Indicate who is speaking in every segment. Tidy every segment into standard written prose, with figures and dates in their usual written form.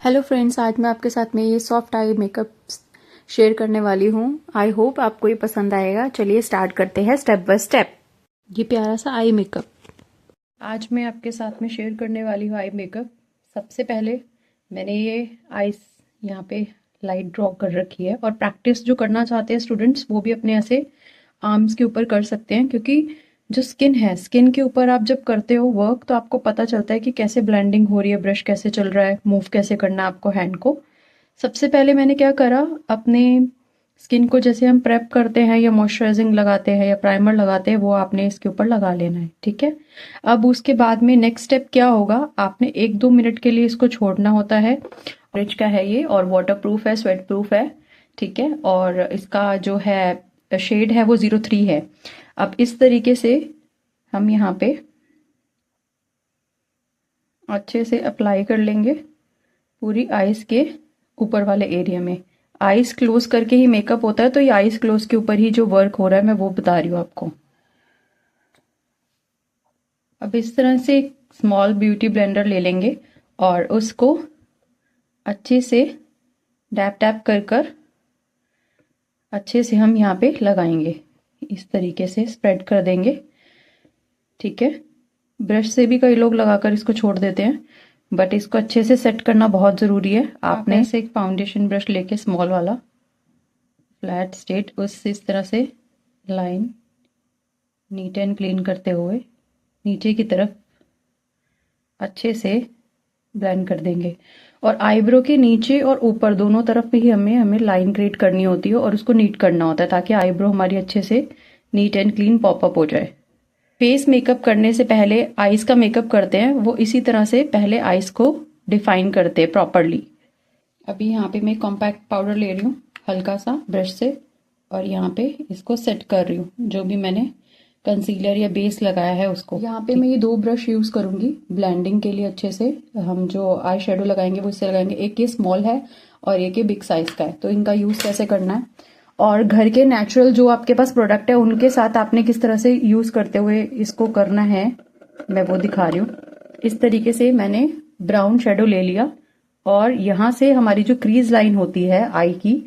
Speaker 1: Hello friends, आज मैं आपके साथ में ये सॉफ्ट आई मेकअप शेयर करने वाली हूँ। आई होप आपको ये पसंद आएगा। चलिए स्टार्ट करते हैं स्टेप बाय स्टेप। ये प्यारा सा आई मेकअप आज मैं आपके साथ में शेयर करने वाली हूँ। आई मेकअप सबसे पहले मैंने ये आईज यहाँ पे लाइट ड्रॉ कर रखी है, और प्रैक्टिस जो करना चाहते हैं स्टूडेंट्स वो भी अपने ऐसे आर्म्स के ऊपर कर सकते हैं, क्योंकि जो स्किन है, स्किन के ऊपर आप जब करते हो वर्क तो आपको पता चलता है कि कैसे ब्लेंडिंग हो रही है, ब्रश कैसे चल रहा है, मूव कैसे करना है आपको हैंड को। सबसे पहले मैंने क्या करा, अपने स्किन को जैसे हम प्रेप करते हैं या मॉइस्चराइजिंग लगाते हैं या प्राइमर लगाते हैं, वो आपने इसके ऊपर लगा लेना है। ठीक है, अब उसके बाद में नेक्स्ट स्टेप क्या होगा, आपने 1-2 मिनट के लिए इसको छोड़ना होता है। रिच का है ये, और वाटर प्रूफ है, स्वेट प्रूफ है। ठीक है, और इसका जो है शेड है वो 03 है। अब इस तरीके से हम यहाँ पे अच्छे से अप्लाई कर लेंगे पूरी आईज के ऊपर वाले एरिया में। आईज क्लोज करके ही मेकअप होता है, तो ये आईज क्लोज के ऊपर ही जो वर्क हो रहा है मैं वो बता रही हूँ आपको। अब इस तरह से एक स्मॉल ब्यूटी ब्लेंडर ले लेंगे और उसको अच्छे से डैप डैप कर कर अच्छे से हम यहाँ पे लगाएंगे। इस तरीके से स्प्रेड कर देंगे। ठीक है, ब्रश से भी कई लोग लगाकर इसको छोड़ देते हैं, बट इसको अच्छे से सेट करना बहुत ज़रूरी है। आपने ऐसे एक फाउंडेशन ब्रश लेके स्मॉल वाला फ्लैट स्ट्रेट उस इस तरह से लाइन नीट एंड क्लीन करते हुए नीचे की तरफ अच्छे से ब्लेंड कर देंगे। और आईब्रो के नीचे और ऊपर दोनों तरफ भी हमें लाइन क्रिएट करनी होती है और उसको नीट करना होता है, ताकि आईब्रो हमारी अच्छे से नीट एंड क्लीन पॉपअप हो जाए। फेस मेकअप करने से पहले आईज का मेकअप करते हैं, वो इसी तरह से पहले आईज को डिफाइन करते हैं प्रॉपरली। अभी यहाँ पे मैं कॉम्पैक्ट पाउडर ले रही हूँ हल्का सा ब्रश से, और यहाँ पे इसको सेट कर रही हूँ जो भी मैंने कंसीलर या बेस लगाया है उसको। यहाँ पे मैं ये 2 ब्रश यूज करूंगी ब्लेंडिंग के लिए। अच्छे से हम जो आई शेडो लगाएंगे वो इससे लगाएंगे। एक ये स्मॉल है और एक ये बिग साइज का है। तो इनका यूज कैसे करना है, और घर के नेचुरल जो आपके पास प्रोडक्ट है उनके साथ आपने किस तरह से यूज करते हुए इसको करना है, मैं वो दिखा रही हूँ। इस तरीके से मैंने ब्राउन शेडो ले लिया और यहाँ से हमारी जो क्रीज लाइन होती है आई की,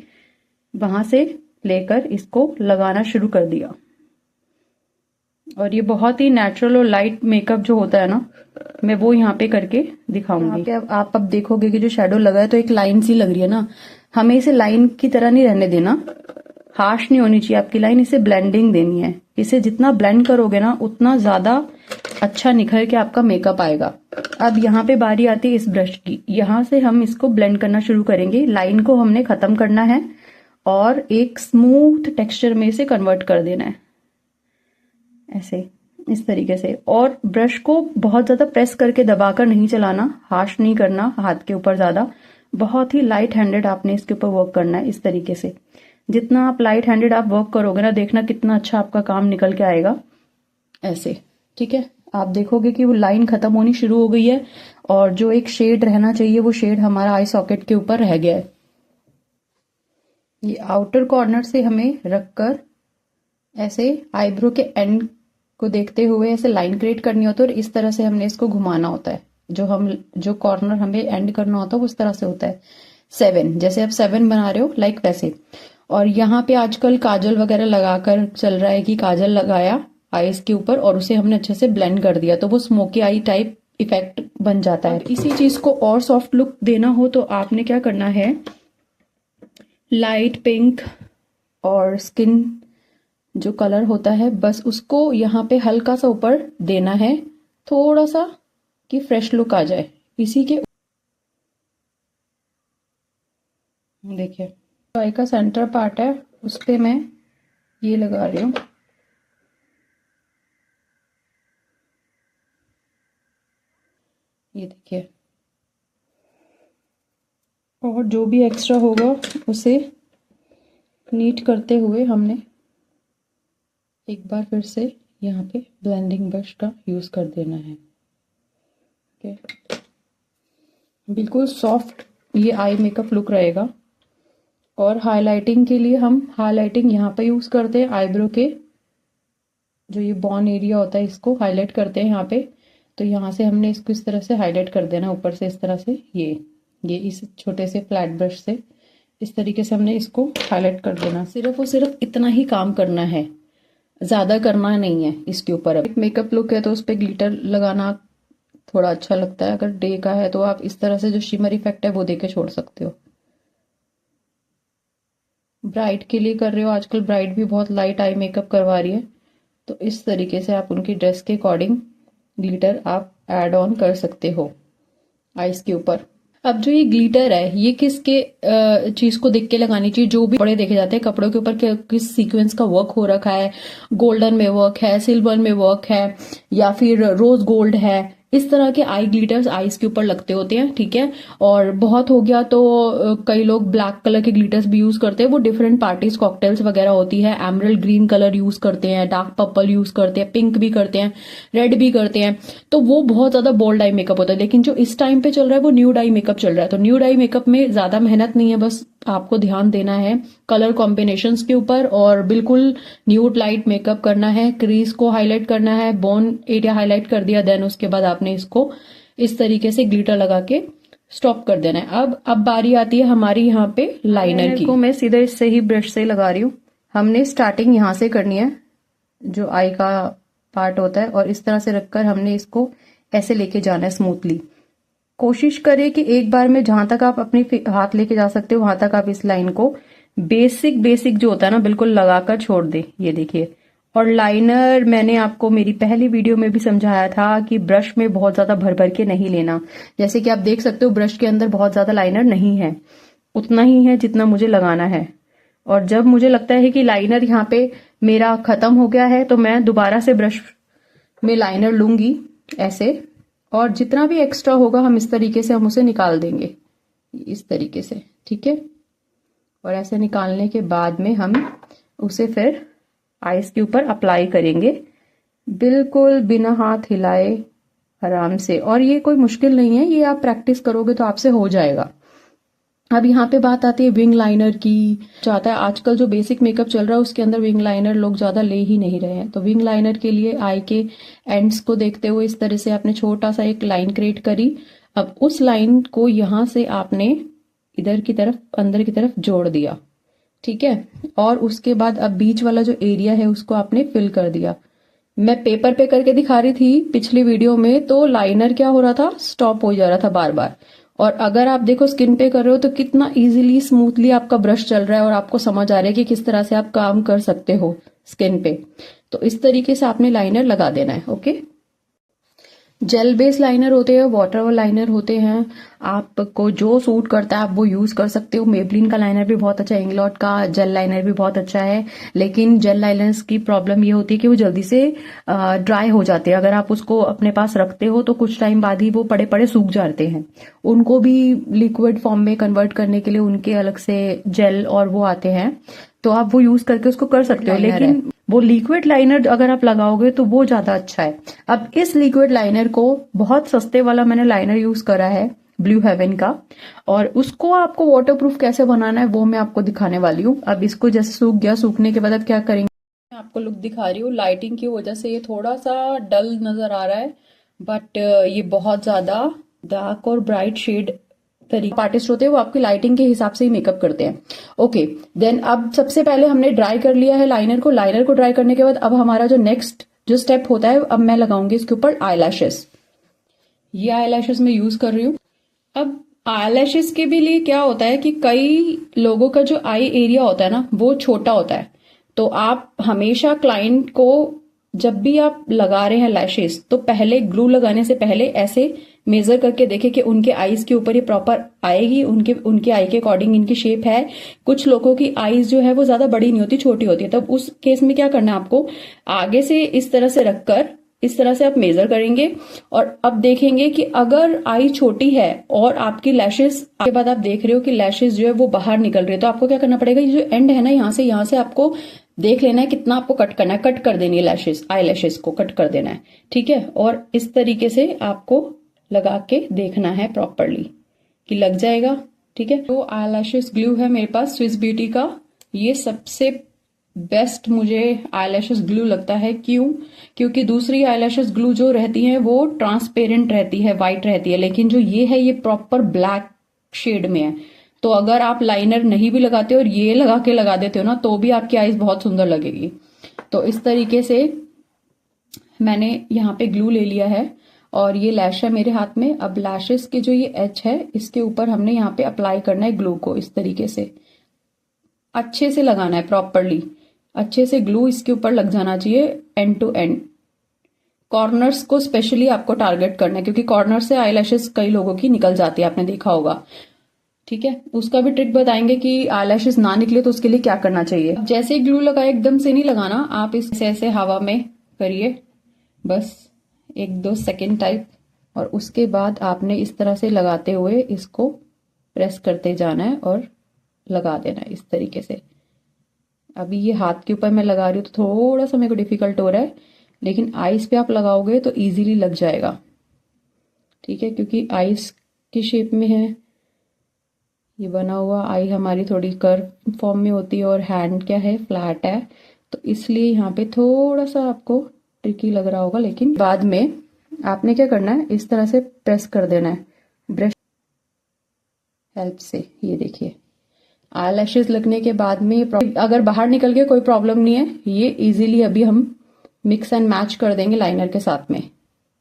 Speaker 1: वहां से लेकर इसको लगाना शुरू कर दिया। और ये बहुत ही नेचुरल और लाइट मेकअप जो होता है ना, मैं वो यहाँ पे करके दिखाऊंगी। आप अब देखोगे कि जो शेडो लगा है तो एक लाइन सी लग रही है ना, हमें इसे लाइन की तरह नहीं रहने देना, हार्श नहीं होनी चाहिए आपकी लाइन, इसे ब्लेंडिंग देनी है। इसे जितना ब्लेंड करोगे ना उतना ज्यादा अच्छा निखर के आपका मेकअप आएगा। अब यहाँ पे बारी आती है इस ब्रश की, यहाँ से हम इसको ब्लेंड करना शुरू करेंगे। लाइन को हमने खत्म करना है और एक स्मूथ टेक्सचर में इसे कन्वर्ट कर देना है, ऐसे इस तरीके से। और ब्रश को बहुत ज्यादा प्रेस करके दबाकर नहीं चलाना, हार्श नहीं करना हाथ के ऊपर ज्यादा, बहुत ही लाइट हैंडेड आपने इसके ऊपर वर्क करना है। इस तरीके से जितना आप लाइट हैंडेड आप वर्क करोगे ना, देखना कितना अच्छा आपका काम निकल के आएगा ऐसे। ठीक है, आप देखोगे कि वो लाइन खत्म होनी शुरू हो गई है और जो एक शेड रहना चाहिए वो शेड हमारा आई सॉकेट के ऊपर रह गया है। ये आउटर कॉर्नर से हमें रखकर ऐसे आईब्रो के एंड को देखते हुए ऐसे लाइन क्रिएट करनी होती है, और इस तरह से हमने इसको घुमाना होता है। जो कॉर्नर हमें एंड करना होता है वो इस तरह से होता है 7, जैसे आप 7 बना रहे हो लाइक वैसे। और यहाँ पे आजकल काजल वगैरह लगाकर चल रहा है कि काजल लगाया आईज के ऊपर और उसे हमने अच्छे से ब्लेंड कर दिया, तो वो स्मोकी आई टाइप इफेक्ट बन जाता है। इसी चीज को और सॉफ्ट लुक देना हो तो आपने क्या करना है, लाइट पिंक और स्किन जो कलर होता है बस उसको यहाँ पे हल्का सा ऊपर देना है, थोड़ा सा, कि फ्रेश लुक आ जाए। इसी के देखिए आई का सेंटर पार्ट है, उस पे मैं ये लगा रही हूँ। ये देखिए, और जो भी एक्स्ट्रा होगा उसे नीट करते हुए हमने एक बार फिर से यहाँ पे ब्लेंडिंग ब्रश का यूज कर देना है। ओके, बिल्कुल सॉफ्ट ये आई मेकअप लुक रहेगा। और हाइलाइटिंग के लिए हम हाइलाइटिंग यहाँ पे यूज करते हैं, आईब्रो के जो ये बॉन एरिया होता है इसको हाईलाइट करते हैं यहाँ पे। तो यहाँ से हमने इसको इस तरह से हाईलाइट कर देना ऊपर से, इस तरह से ये। ये इस छोटे से फ्लैट ब्रश से इस तरीके से हमने इसको हाईलाइट कर देना। सिर्फ और सिर्फ इतना ही काम करना है, ज्यादा करना नहीं है इसके ऊपर। अब मेकअप लुक है तो उस पर ग्लिटर लगाना थोड़ा अच्छा लगता है। अगर डे का है तो आप इस तरह से जो शिमर इफेक्ट है वो देके छोड़ सकते हो। ब्राइड के लिए कर रहे हो, आजकल ब्राइड भी बहुत लाइट आई मेकअप करवा रही है, तो इस तरीके से आप उनकी ड्रेस के अकॉर्डिंग ग्लिटर आप ऐड ऑन कर सकते हो आईज के ऊपर। अब जो ये ग्लिटर है ये किसके चीज को देख के लगानी चाहिए? जो भी कपड़े देखे जाते हैं, कपड़ों के ऊपर किस सीक्वेंस का वर्क हो रखा है, गोल्डन में वर्क है, सिल्वर में वर्क है, या फिर रोज गोल्ड है, इस तरह के आई ग्लिटर्स आईज के ऊपर लगते होते हैं, ठीक है। और बहुत हो गया तो कई लोग ब्लैक कलर के ग्लिटर्स भी यूज करते हैं, वो डिफरेंट पार्टीज कॉकटेल्स वगैरह होती है, एमरल्ड ग्रीन कलर यूज करते हैं, डार्क पर्पल यूज करते हैं, पिंक भी करते हैं, रेड भी करते हैं, तो वो बहुत ज्यादा बोल्ड आई मेकअप होता है। लेकिन जो इस टाइम पे चल रहा है वो न्यूड आई मेकअप चल रहा है, तो न्यूड आई मेकअप में ज्यादा मेहनत नहीं है, बस आपको ध्यान देना है कलर कॉम्बिनेशंस के ऊपर और बिल्कुल न्यूड लाइट मेकअप करना है। क्रीज को हाईलाइट करना है, बोन एरिया हाईलाइट कर दिया, देन उसके बाद आपने इसको इस तरीके से ग्लिटर लगा के स्टॉप कर देना है। अब बारी आती है हमारी यहाँ पे लाइनर की। को मैं सीधे इससे ही ब्रश से लगा रही हूँ। हमने स्टार्टिंग यहाँ से करनी है, जो आई का पार्ट होता है, और इस तरह से रखकर हमने इसको ऐसे लेके जाना है स्मूथली। कोशिश करें कि एक बार में जहां तक आप अपने हाथ लेके जा सकते हो वहां तक आप इस लाइन को बेसिक जो होता है ना बिल्कुल लगाकर छोड़ दे। ये देखिए। और लाइनर मैंने आपको मेरी पहली वीडियो में भी समझाया था कि ब्रश में बहुत ज्यादा भर भर के नहीं लेना। जैसे कि आप देख सकते हो ब्रश के अंदर बहुत ज्यादा लाइनर नहीं है, उतना ही है जितना मुझे लगाना है। और जब मुझे लगता है कि लाइनर यहाँ पे मेरा खत्म हो गया है तो मैं दोबारा से ब्रश में लाइनर लूंगी ऐसे, और जितना भी एक्स्ट्रा होगा हम इस तरीके से हम उसे निकाल देंगे, इस तरीके से, ठीक है। और ऐसे निकालने के बाद में हम उसे फिर आईज के ऊपर अप्लाई करेंगे, बिल्कुल बिना हाथ हिलाए, आराम से। और ये कोई मुश्किल नहीं है, ये आप प्रैक्टिस करोगे तो आपसे हो जाएगा। अब यहाँ पे बात आती है विंग लाइनर की। चाहता है आजकल जो बेसिक मेकअप चल रहा है उसके अंदर विंग लाइनर लोग ज्यादा ले ही नहीं रहे हैं, तो विंग लाइनर के लिए आई के एंड्स को देखते हुए इस तरह से आपने छोटा सा एक लाइन क्रिएट करी। अब उस लाइन को यहां से आपने इधर की तरफ अंदर की तरफ जोड़ दिया, ठीक है। और उसके बाद अब बीच वाला जो एरिया है उसको आपने फिल कर दिया। मैं पेपर पे करके दिखा रही थी पिछली वीडियो में, तो लाइनर क्या हो रहा था, स्टॉप हो जा रहा था बार बार। और अगर आप देखो स्किन पे कर रहे हो तो कितना इजीली स्मूथली आपका ब्रश चल रहा है और आपको समझ आ रहा है कि किस तरह से आप काम कर सकते हो स्किन पे। तो इस तरीके से आपने लाइनर लगा देना है, ओके। जेल बेस लाइनर होते हैं, वाटर लाइनर होते हैं, आपको जो सूट करता है आप वो यूज कर सकते हो। मेबलिन का लाइनर भी बहुत अच्छा है, इंग्लॉट का जेल लाइनर भी बहुत अच्छा है, लेकिन जेल लाइनर्स की प्रॉब्लम ये होती है कि वो जल्दी से ड्राई हो जाते हैं। अगर आप उसको अपने पास रखते हो तो कुछ टाइम बाद ही वो पड़े पड़े सूख जाते हैं। उनको भी लिक्विड फॉर्म में कन्वर्ट करने के लिए उनके अलग से जेल और वो आते हैं, तो आप वो यूज करके उसको कर सकते हो। लेकिन वो लिक्विड लाइनर अगर आप लगाओगे तो वो ज्यादा अच्छा है। अब इस लिक्विड लाइनर को, बहुत सस्ते वाला मैंने लाइनर यूज करा है ब्लू हेवन का, और उसको आपको वाटरप्रूफ कैसे बनाना है वो मैं आपको दिखाने वाली हूँ। अब इसको जैसे सूख गया, सूखने के बाद अब क्या करेंगे, मैं आपको लुक दिखा रही हूँ। लाइटिंग की वजह से ये थोड़ा सा डल नजर आ रहा है, बट ये बहुत ज्यादा डार्क और ब्राइट शेड तरीके आर्टिस्ट होते हैं वो आपकी लाइटिंग के हिसाब से ही मेकअप करते हैं, ओके। देन अब सबसे पहले हमने ड्राई कर लिया है लाइनर को। लाइनर को ड्राई करने के बाद अब हमारा जो नेक्स्ट जो स्टेप होता है, अब मैं लगाऊंगी इसके ऊपर आईलैशेस। ये आईलैशेस मैं यूज कर रही हूँ। अब आईलैशेस के भी लिए क्या होता है कि कई लोगों का जो आई एरिया होता है ना वो छोटा होता है, तो आप हमेशा क्लाइंट को जब भी आप लगा रहे हैं लैशेस तो पहले ग्लू लगाने से पहले ऐसे मेजर करके देखें कि उनके आईज के ऊपर ये प्रॉपर आएगी, उनके आई के अकॉर्डिंग इनकी शेप है। कुछ लोगों की आईज जो है वो ज्यादा बड़ी नहीं होती, छोटी होती है, तब उस केस में क्या करना है आपको, आगे से इस तरह से रखकर इस तरह से आप मेजर करेंगे और अब देखेंगे कि अगर आई छोटी है और आपकी लैशेस के बाद आप देख रहे हो कि लैशेस जो है वो बाहर निकल रही है, तो आपको क्या करना पड़ेगा, ये जो एंड है ना यहाँ से आपको देख लेना है कितना आपको कट करना है, कट कर देनी है लैशेस, आई लैशेस को कट कर देना है, ठीक है। और इस तरीके से आपको लगा के देखना है प्रॉपरली कि लग जाएगा, ठीक है। तो आई लैशेस ग्लू है मेरे पास स्विस ब्यूटी का, ये सबसे बेस्ट मुझे आईलैशेस ग्लू लगता है। क्योंकि दूसरी आईलैशेस ग्लू जो रहती है वो ट्रांसपेरेंट रहती है, व्हाइट रहती है, लेकिन जो ये है ये प्रॉपर ब्लैक शेड में है। तो अगर आप लाइनर नहीं भी लगाते और ये लगा के लगा देते हो ना, तो भी आपकी आईज बहुत सुंदर लगेगी। तो इस तरीके से मैंने यहाँ पे ग्लू ले लिया है और ये लैश है मेरे हाथ में। अब लैशेस के जो ये एच है, इसके ऊपर हमने यहाँ पे अप्लाई करना है ग्लू को। इस तरीके से अच्छे से लगाना है, प्रॉपरली अच्छे से ग्लू इसके ऊपर लग जाना चाहिए, एंड टू एंड। कॉर्नर्स को स्पेशली आपको टारगेट करना है, क्योंकि कॉर्नर से आईलैशेस कई लोगों की निकल जाती है, आपने देखा होगा। ठीक है, उसका भी ट्रिक बताएंगे कि आईलैशेस ना निकले तो उसके लिए क्या करना चाहिए। जैसे ही ग्लू लगाए एकदम से नहीं लगाना, आप इसे ऐसे हवा में करिए बस 1-2 सेकेंड टाइप, और उसके बाद आपने इस तरह से लगाते हुए इसको प्रेस करते जाना है और लगा देना है इस तरीके से। अभी ये हाथ के ऊपर मैं लगा रही हूँ तो थोड़ा सा मेरे को डिफिकल्ट हो रहा है, लेकिन आईज पे आप लगाओगे तो इजीली लग जाएगा। ठीक है, क्योंकि आईज की शेप में है ये बना हुआ। आई हमारी थोड़ी कर्व फॉर्म में होती है और हैंड क्या है, फ्लैट है, तो इसलिए यहाँ पे थोड़ा सा आपको ट्रिकी लग रहा होगा। लेकिन बाद में आपने क्या करना है, इस तरह से प्रेस कर देना है ब्रश हेल्प से। ये देखिए, आईलैशेस लगने के बाद में अगर बाहर निकल के कोई प्रॉब्लम नहीं है, ये इजीली अभी हम मिक्स एंड मैच कर देंगे लाइनर के साथ में।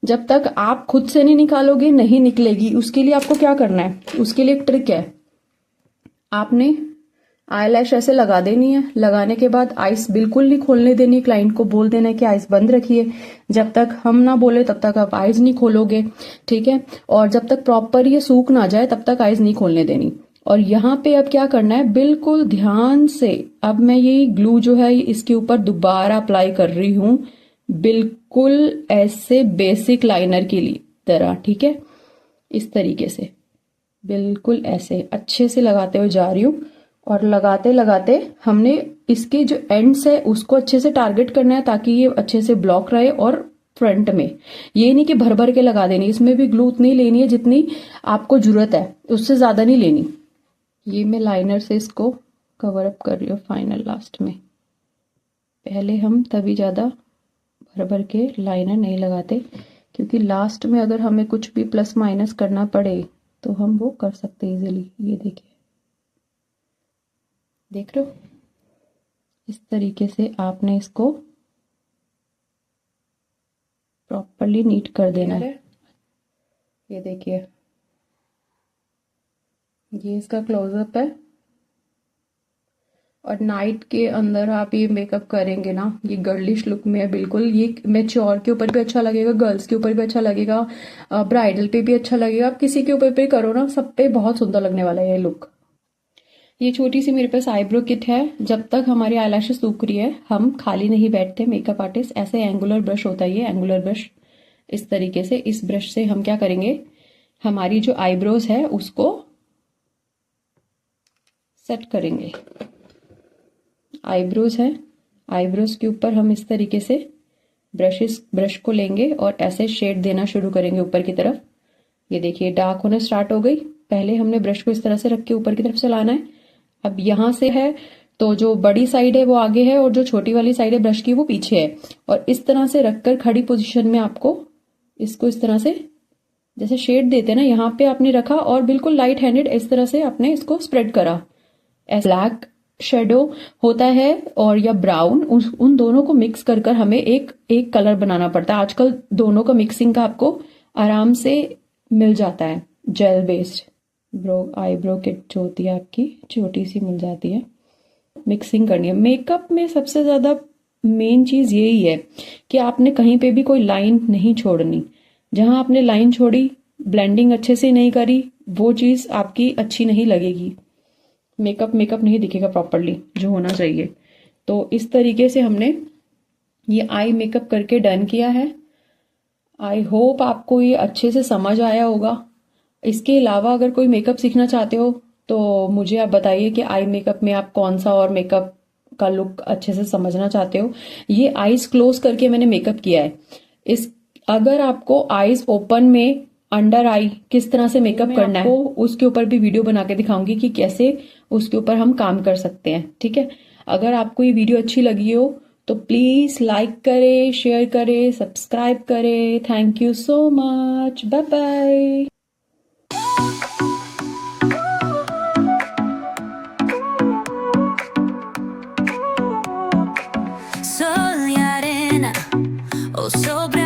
Speaker 1: जब तक आप खुद से नहीं निकालोगे नहीं निकलेगी। उसके लिए आपको क्या करना है, उसके लिए एक ट्रिक है। आपने आईलैश ऐसे लगा देनी है, लगाने के बाद आइस बिल्कुल नहीं खोलने देनी। क्लाइंट को बोल देना है कि आइस बंद रखिए, जब तक हम ना बोले तब तक आप आइस नहीं खोलोगे। ठीक है, और जब तक प्रॉपर ये सूख ना जाए तब तक आइस नहीं खोलने देनी। और यहाँ पे अब क्या करना है, बिल्कुल ध्यान से, अब मैं ये ग्लू जो है इसके ऊपर दोबारा अप्लाई कर रही हूं, बिल्कुल ऐसे बेसिक लाइनर की तरह। ठीक है, इस तरीके से बिल्कुल ऐसे अच्छे से लगाते हुए जा रही हूं, और लगाते लगाते हमने इसके जो एंड्स है उसको अच्छे से टारगेट करना है, ताकि ये अच्छे से ब्लॉक रहे। और फ्रंट में ये नहीं कि भर भर के लगा देनी, इसमें भी ग्लू उतनी लेनी है जितनी आपको जरूरत है, उससे ज्यादा नहीं लेनी। ये मैं लाइनर से इसको कवर अप कर रही हूँ फाइनल लास्ट में। पहले हम तभी ज्यादा भर भर के लाइनर नहीं लगाते, क्योंकि लास्ट में अगर हमें कुछ भी प्लस माइनस करना पड़े तो हम वो कर सकते हैं इजीली। ये देखिए, देख रहे हो, इस तरीके से आपने इसको प्रॉपरली नीट कर देना है। ये देखिए, ये इसका क्लोजअप है। और नाइट के अंदर आप ये मेकअप करेंगे ना, ये गर्लिश लुक में है बिल्कुल। ये मैच्योर के ऊपर भी अच्छा लगेगा, गर्ल्स के ऊपर भी अच्छा लगेगा, ब्राइडल पे भी अच्छा लगेगा। आप किसी के ऊपर पे करो ना, सब पे बहुत सुंदर लगने वाला है ये लुक। ये छोटी सी मेरे पास आईब्रो किट है। जब तक हमारी आईलैशेस सूख रही है हम खाली नहीं बैठते मेकअप आर्टिस्ट। ऐसे एंगुलर ब्रश होता है, ये एंगुलर ब्रश, इस तरीके से इस ब्रश से हम क्या करेंगे, हमारी जो आईब्रोज है उसको सेट करेंगे। आईब्रोज है, आईब्रोज के ऊपर हम इस तरीके से ब्रश को लेंगे और ऐसे शेड देना शुरू करेंगे ऊपर की तरफ। ये देखिए डार्क होने स्टार्ट हो गई। पहले हमने ब्रश को इस तरह से रख के ऊपर की तरफ चलाना है। अब यहां से है तो जो बड़ी साइड है वो आगे है और जो छोटी वाली साइड है ब्रश की वो पीछे है। और इस तरह से रखकर खड़ी पोजीशन में आपको इसको इस तरह से जैसे शेड देते हैं ना, यहाँ पे आपने रखा और बिल्कुल लाइट हैंडेड इस तरह से आपने इसको स्प्रेड करा। ब्लैक शेडो होता है और या ब्राउन, उन दोनों को मिक्स कर कर हमें एक कलर बनाना पड़ता है। आजकल दोनों का मिक्सिंग का आपको आराम से मिल जाता है, जेल बेस्ड आईब्रो किट जो होती है आपकी छोटी सी मिल जाती है। मिक्सिंग करनी है। मेकअप में सबसे ज्यादा मेन चीज यही है कि आपने कहीं पे भी कोई लाइन नहीं छोड़नी। जहां आपने लाइन छोड़ी, ब्लेंडिंग अच्छे से नहीं करी, वो चीज आपकी अच्छी नहीं लगेगी। मेकअप नहीं दिखेगा प्रॉपरली जो होना चाहिए। तो इस तरीके से हमने ये आई मेकअप करके डन किया है। आई होप आपको ये अच्छे से समझ आया होगा। इसके अलावा अगर कोई मेकअप सीखना चाहते हो तो मुझे आप बताइए कि आई मेकअप में आप कौन सा और मेकअप का लुक अच्छे से समझना चाहते हो। ये आईज क्लोज करके मैंने मेकअप किया है। अगर आपको आईज ओपन में अंडर आई किस तरह से मेकअप करना है उसके ऊपर भी वीडियो बना के दिखाऊंगी कि कैसे उसके ऊपर हम काम कर सकते हैं। ठीक है, अगर आपको ये वीडियो अच्छी लगी हो तो प्लीज लाइक करें, शेयर करें, सब्सक्राइब करें। Thank you so much, bye bye.
Speaker 2: sobre